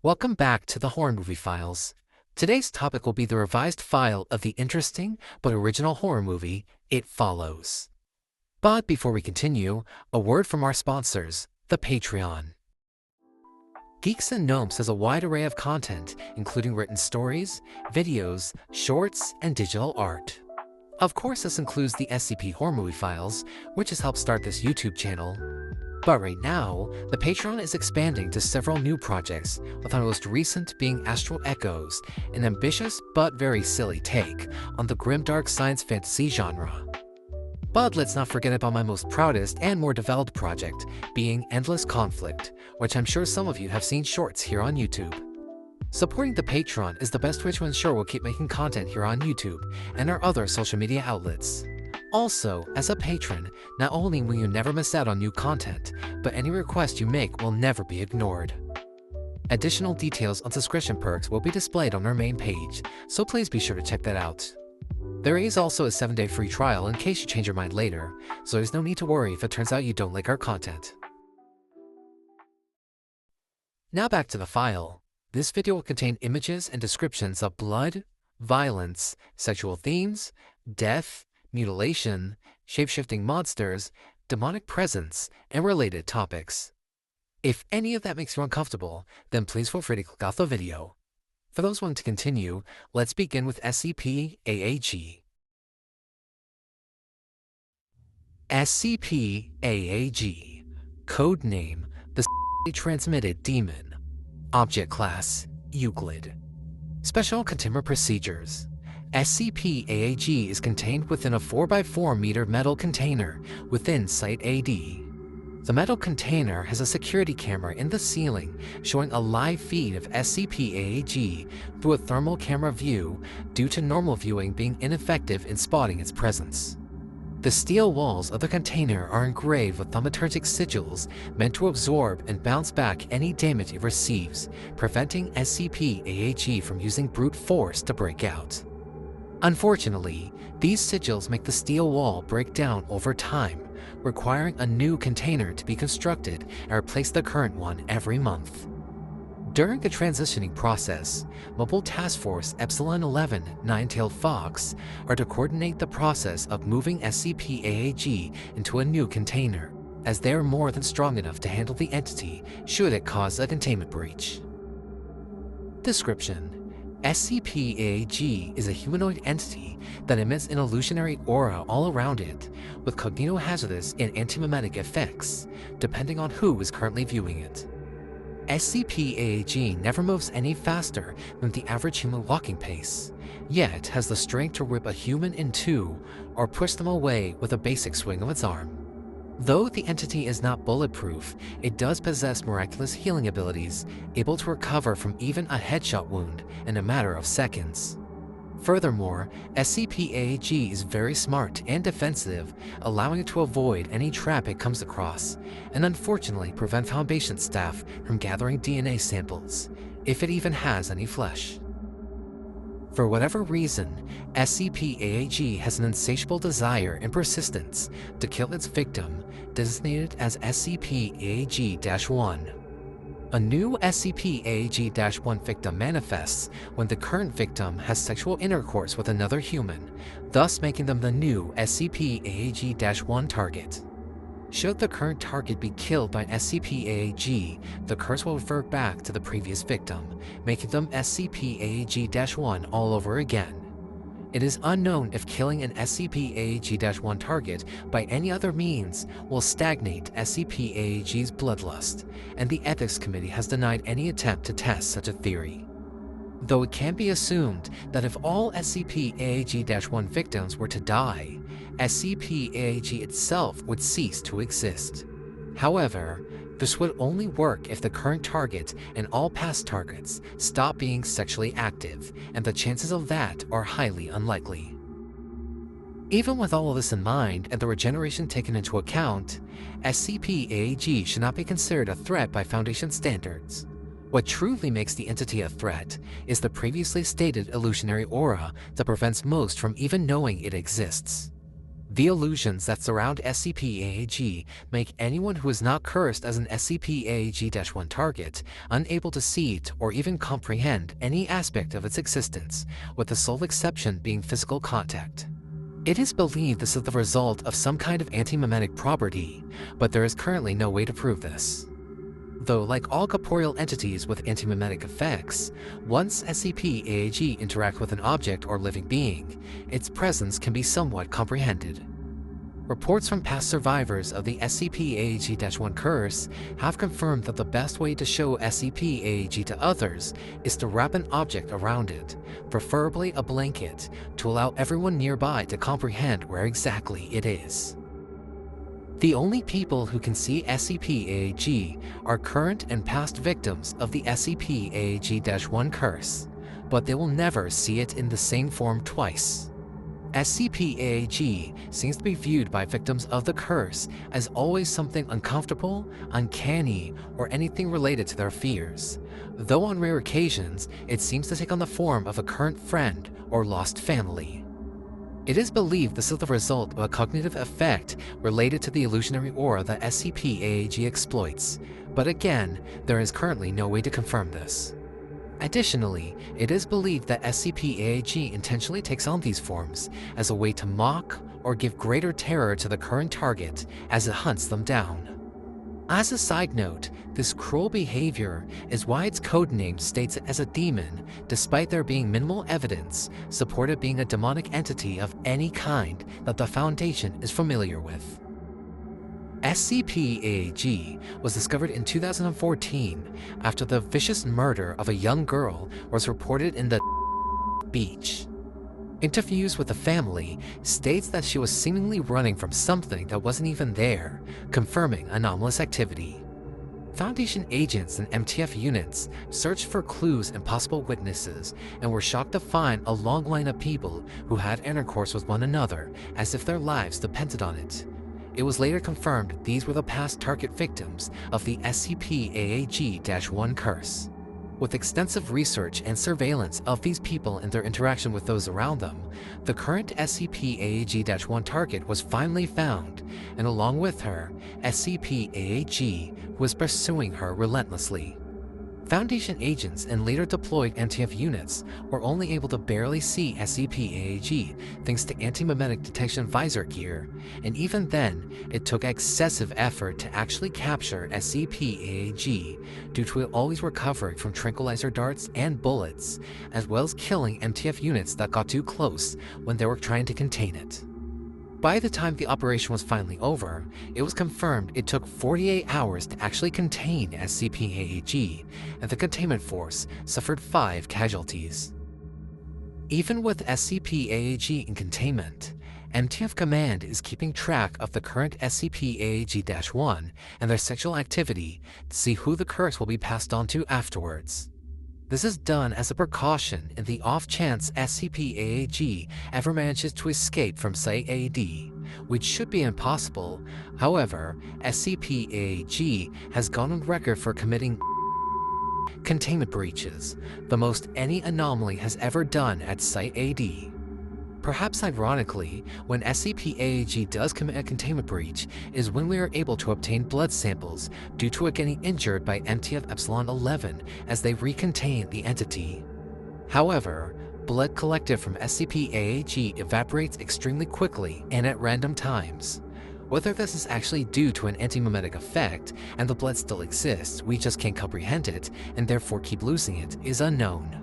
Welcome back to the Horror Movie Files. Today's topic will be the revised file of the interesting but original horror movie, It Follows. But before we continue, a word from our sponsors, the Patreon. Geeks and Gnomes has a wide array of content, including written stories, videos, shorts, and digital art. Of course, this includes the SCP Horror Movie Files, which has helped start this YouTube channel. But right now, the Patreon is expanding to several new projects, with our most recent being Astral Echoes, an ambitious but very silly take on the grimdark science fantasy genre. But let's not forget about my most proudest and more developed project, being Endless Conflict, which I'm sure some of you have seen shorts here on YouTube. Supporting the Patreon is the best way to ensure we'll keep making content here on YouTube and our other social media outlets. Also, as a patron, not only will you never miss out on new content, but any request you make will never be ignored. Additional details on subscription perks will be displayed on our main page, so please be sure to check that out. There is also a 7-day free trial in case you change your mind later, so there's no need to worry if it turns out you don't like our content. Now back to the file. This video will contain images and descriptions of blood, violence, sexual themes, death, mutilation, shape-shifting monsters, demonic presence, and related topics. If any of that makes you uncomfortable, then please feel free to click off the video. For those wanting to continue, let's begin with SCP-AAG. SCP-AAG. Codename: the Transmitted Demon. Object Class: Euclid. Special Containment Procedures. SCP-AAG is contained within a 4x4 meter metal container within Site-AD. The metal container has a security camera in the ceiling showing a live feed of SCP-AAG through a thermal camera view due to normal viewing being ineffective in spotting its presence. The steel walls of the container are engraved with thaumaturgic sigils meant to absorb and bounce back any damage it receives, preventing SCP-AAG from using brute force to break out. Unfortunately, these sigils make the steel wall break down over time, requiring a new container to be constructed and replace the current one every month. During the transitioning process, Mobile Task Force Epsilon 11 Nine-Tailed Fox are to coordinate the process of moving SCP-AAG into a new container, as they are more than strong enough to handle the entity should it cause a containment breach. Description: SCP-AAG is a humanoid entity that emits an illusionary aura all around it, with cognitohazardous and antimemetic effects, depending on who is currently viewing it. SCP-AAG never moves any faster than the average human walking pace, yet has the strength to rip a human in two or push them away with a basic swing of its arm. Though the entity is not bulletproof, it does possess miraculous healing abilities, able to recover from even a headshot wound in a matter of seconds. Furthermore, SCP-AAG is very smart and defensive, allowing it to avoid any trap it comes across, and unfortunately prevent Foundation staff from gathering DNA samples, if it even has any flesh. For whatever reason, SCP-AAG has an insatiable desire and persistence to kill its victim, designated as SCP-AAG-1. A new SCP-AAG-1 victim manifests when the current victim has sexual intercourse with another human, thus making them the new SCP-AAG-1 target. Should the current target be killed by SCP-AAG, the curse will revert back to the previous victim, making them SCP-AAG-1 all over again. It is unknown if killing an SCP-AAG-1 target by any other means will stagnate SCP-AAG's bloodlust, and the Ethics Committee has denied any attempt to test such a theory. Though it can be assumed that if all SCP-AAG-1 victims were to die, SCP-AAG itself would cease to exist. However, this would only work if the current target and all past targets stop being sexually active, and the chances of that are highly unlikely. Even with all of this in mind and the regeneration taken into account, SCP-AAG should not be considered a threat by Foundation standards. What truly makes the entity a threat is the previously stated illusionary aura that prevents most from even knowing it exists. The illusions that surround SCP-AAG make anyone who is not cursed as an SCP-AAG-1 target unable to see it or even comprehend any aspect of its existence, with the sole exception being physical contact. It is believed this is the result of some kind of anti-mimetic property, but there is currently no way to prove this. Though, like all corporeal entities with anti-mimetic effects, once SCP-AAG interact with an object or living being, its presence can be somewhat comprehended. Reports from past survivors of the SCP-AAG-1 curse have confirmed that the best way to show SCP-AAG to others is to wrap an object around it, preferably a blanket, to allow everyone nearby to comprehend where exactly it is. The only people who can see SCP-AAG are current and past victims of the SCP-AAG-1 curse, but they will never see it in the same form twice. SCP-AAG seems to be viewed by victims of the curse as always something uncomfortable, uncanny, or anything related to their fears, though on rare occasions it seems to take on the form of a current friend or lost family. It is believed this is the result of a cognitive effect related to the illusionary aura that SCP-AAG exploits, but again, there is currently no way to confirm this. Additionally, it is believed that SCP-AAG intentionally takes on these forms as a way to mock or give greater terror to the current target as it hunts them down. As a side note, this cruel behavior is why its codename states it as a demon, despite there being minimal evidence supporting it being a demonic entity of any kind that the Foundation is familiar with. SCP-AAG was discovered in 2014 after the vicious murder of a young girl was reported in the beach. Interviews with the family states that she was seemingly running from something that wasn't even there, confirming anomalous activity. Foundation agents and MTF units searched for clues and possible witnesses and were shocked to find a long line of people who had intercourse with one another as if their lives depended on it. It was later confirmed these were the past target victims of the SCP-AAG-1 curse. With extensive research and surveillance of these people and their interaction with those around them, the current SCP-AAG-1 target was finally found, and along with her, SCP-AAG was pursuing her relentlessly. Foundation agents and later deployed MTF units were only able to barely see SCP-AAG thanks to anti-mimetic detection visor gear, and even then, it took excessive effort to actually capture SCP-AAG due to it always recovering from tranquilizer darts and bullets, as well as killing MTF units that got too close when they were trying to contain it. By the time the operation was finally over, it was confirmed it took 48 hours to actually contain SCP-AAG, and the containment force suffered 5 casualties. Even with SCP-AAG in containment, MTF Command is keeping track of the current SCP-AAG-1 and their sexual activity to see who the curse will be passed on to afterwards. This is done as a precaution in the off chance SCP-AAG ever manages to escape from Site-AD, which should be impossible. However, SCP-AAG has gone on record for committing containment breaches, the most any anomaly has ever done at Site-AD. Perhaps ironically, when SCP-AAG does commit a containment breach is when we are able to obtain blood samples due to it getting injured by MTF-11 as they recontain the entity. However, blood collected from SCP-AAG evaporates extremely quickly and at random times. Whether this is actually due to an anti-mimetic effect and the blood still exists, we just can't comprehend it and therefore keep losing it, is unknown.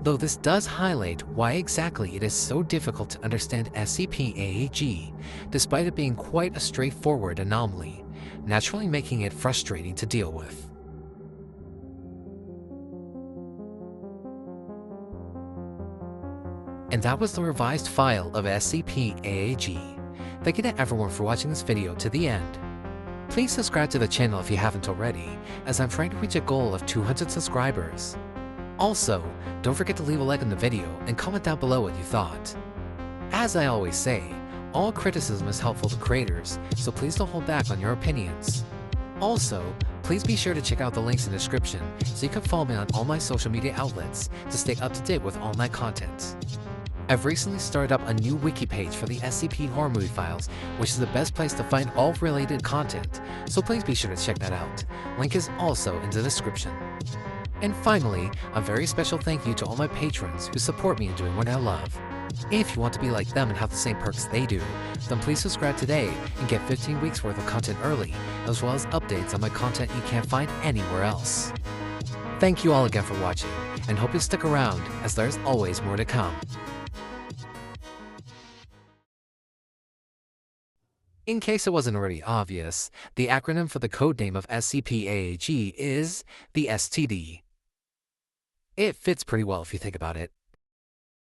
Though this does highlight why exactly it is so difficult to understand SCP-AAG, despite it being quite a straightforward anomaly, naturally making it frustrating to deal with. And that was the revised file of SCP-AAG. Thank you to everyone for watching this video to the end. Please subscribe to the channel if you haven't already, as I'm trying to reach a goal of 200 subscribers. Also, don't forget to leave a like on the video and comment down below what you thought. As I always say, all criticism is helpful to creators, so please don't hold back on your opinions. Also, please be sure to check out the links in the description so you can follow me on all my social media outlets to stay up to date with all my content. I've recently started up a new wiki page for the SCP horror movie files, which is the best place to find all related content, so please be sure to check that out. Link is also in the description. And finally, a very special thank you to all my patrons who support me in doing what I love. If you want to be like them and have the same perks they do, then please subscribe today and get 15 weeks worth of content early, as well as updates on my content you can't find anywhere else. Thank you all again for watching, and hope you stick around, as there's always more to come. In case it wasn't already obvious, the acronym for the codename of SCP-AAG is the STD. It fits pretty well if you think about it.